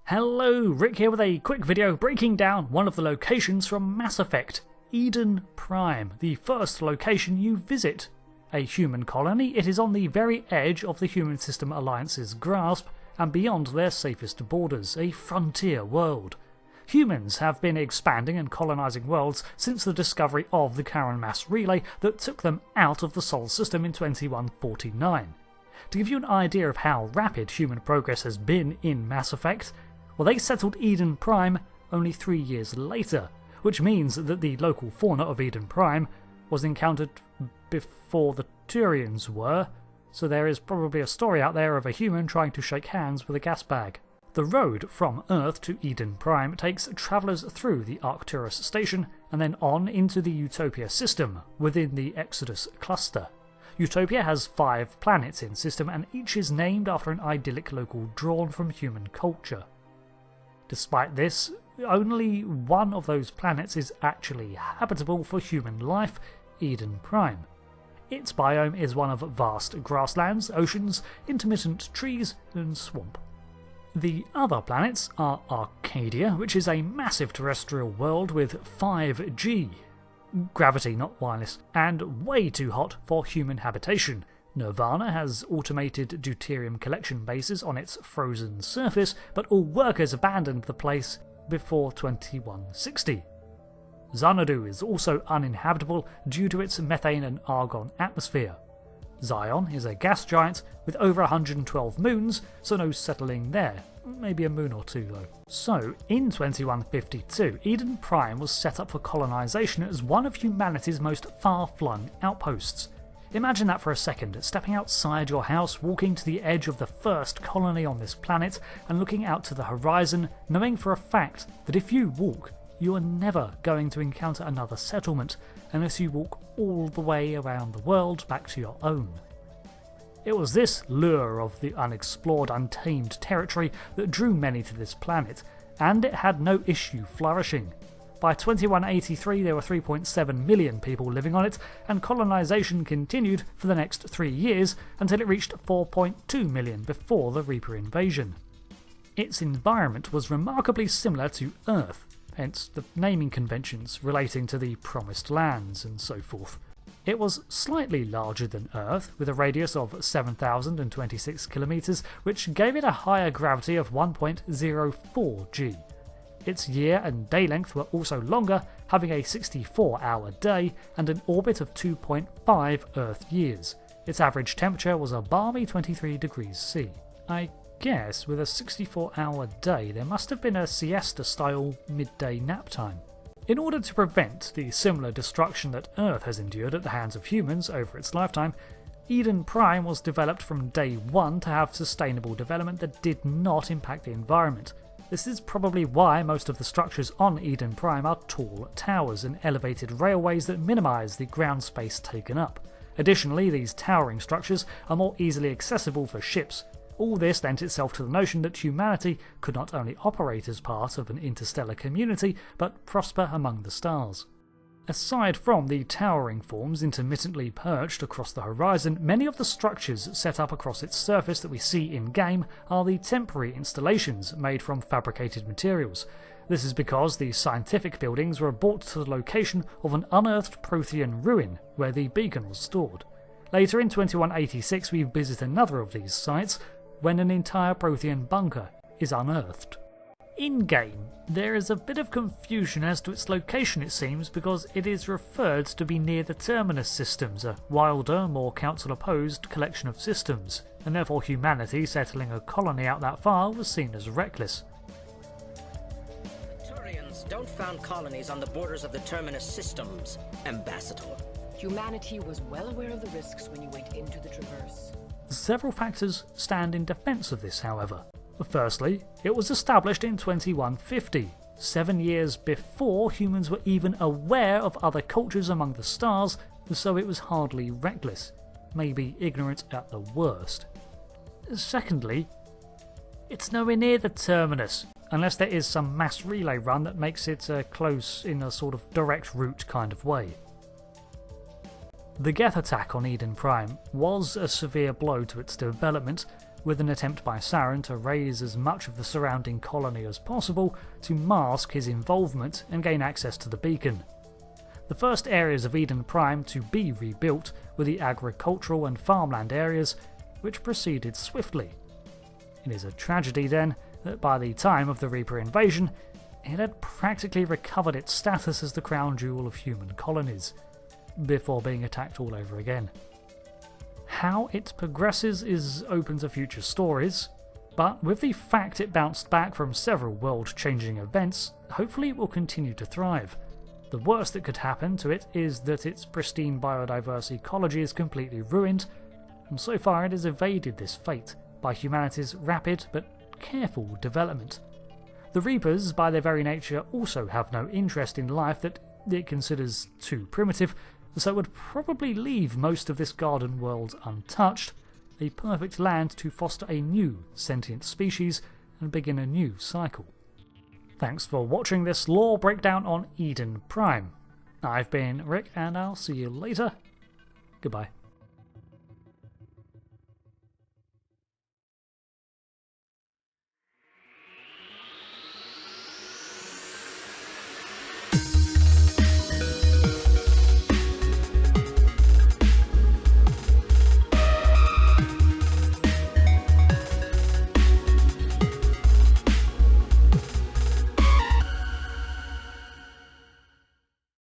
Hello, Rick here with a quick video breaking down one of the locations from Mass Effect, Eden Prime, the first location you visit. A human colony, it is on the very edge of the Human System Alliance's grasp and beyond their safest borders, a frontier world. Humans have been expanding and colonising worlds since the discovery of the Charon mass relay that took them out of the Sol system in 2149. To give you an idea of how rapid human progress has been in Mass Effect, well, they settled Eden Prime only 3 years later, which means that the local fauna of Eden Prime was encountered before the Turians were, so there is probably a story out there of a human trying to shake hands with a gas bag. The road from Earth to Eden Prime takes travellers through the Arcturus station and then on into the Utopia system within the Exodus cluster. Utopia has 5 planets in system and each is named after an idyllic local drawn from human culture. Despite this, only one of those planets is actually habitable for human life, Eden Prime. Its biome is one of vast grasslands, oceans, intermittent trees and swamp. The other planets are Arcadia, which is a massive terrestrial world with 5G, gravity not wireless, and way too hot for human habitation. Nirvana has automated deuterium collection bases on its frozen surface, but all workers abandoned the place before 2160. Xanadu is also uninhabitable due to its methane and argon atmosphere. Zion is a gas giant with over 112 moons, so no settling there. Maybe a moon or two though. So, in 2152, Eden Prime was set up for colonisation as one of humanity's most far-flung outposts. Imagine that for a second, stepping outside your house, walking to the edge of the first colony on this planet, and looking out to the horizon, knowing for a fact that if you walk, you are never going to encounter another settlement unless you walk all the way around the world back to your own. It was this lure of the unexplored, untamed territory that drew many to this planet, and it had no issue flourishing. By 2183 there were 3.7 million people living on it, and colonisation continued for the next 3 years until it reached 4.2 million before the Reaper invasion. Its environment was remarkably similar to Earth, hence the naming conventions relating to the Promised Lands and so forth. It was slightly larger than Earth, with a radius of 7,026 kilometres, which gave it a higher gravity of 1.04 g. Its year and day length were also longer, having a 64-hour day and an orbit of 2.5 Earth years. Its average temperature was a balmy 23 degrees C. I guess with a 64-hour day there must have been a siesta-style midday nap time. In order to prevent the similar destruction that Earth has endured at the hands of humans over its lifetime, Eden Prime was developed from day one to have sustainable development that did not impact the environment. This is probably why most of the structures on Eden Prime are tall towers and elevated railways that minimise the ground space taken up. Additionally, these towering structures are more easily accessible for ships. All this lent itself to the notion that humanity could not only operate as part of an interstellar community, but prosper among the stars. Aside from the towering forms intermittently perched across the horizon, many of the structures set up across its surface that we see in-game are the temporary installations made from fabricated materials. This is because the scientific buildings were brought to the location of an unearthed Prothean ruin where the beacon was stored. Later in 2186 we visit another of these sites when an entire Prothean bunker is unearthed. In-game, there is a bit of confusion as to its location it seems, because it is referred to be near the Terminus systems, a wilder, more council-opposed collection of systems, and therefore humanity settling a colony out that far was seen as reckless. The Turians don't found colonies on the borders of the Terminus systems, Ambassador. Humanity was well aware of the risks when you went into the Traverse. Several factors stand in defence of this, however. Firstly, it was established in 2150, 7 years before humans were even aware of other cultures among the stars, so it was hardly reckless, maybe ignorant at the worst. Secondly, it's nowhere near the Terminus, unless there is some mass relay run that makes it close in a sort of direct route kind of way. The Geth attack on Eden Prime was a severe blow to its development, with an attempt by Saren to raise as much of the surrounding colony as possible to mask his involvement and gain access to the beacon. The first areas of Eden Prime to be rebuilt were the agricultural and farmland areas, which proceeded swiftly. It is a tragedy then that by the time of the Reaper invasion, it had practically recovered its status as the crown jewel of human colonies, before being attacked all over again. How it progresses is open to future stories, but with the fact it bounced back from several world-changing events, hopefully it will continue to thrive. The worst that could happen to it is that its pristine biodiverse ecology is completely ruined, and so far it has evaded this fate by humanity's rapid but careful development. The Reapers, by their very nature, also have no interest in life that it considers too primitive, so it would probably leave most of this garden world untouched, a perfect land to foster a new sentient species and begin a new cycle. Thanks for watching this lore breakdown on Eden Prime. I've been Rick, and I'll see you later. Goodbye.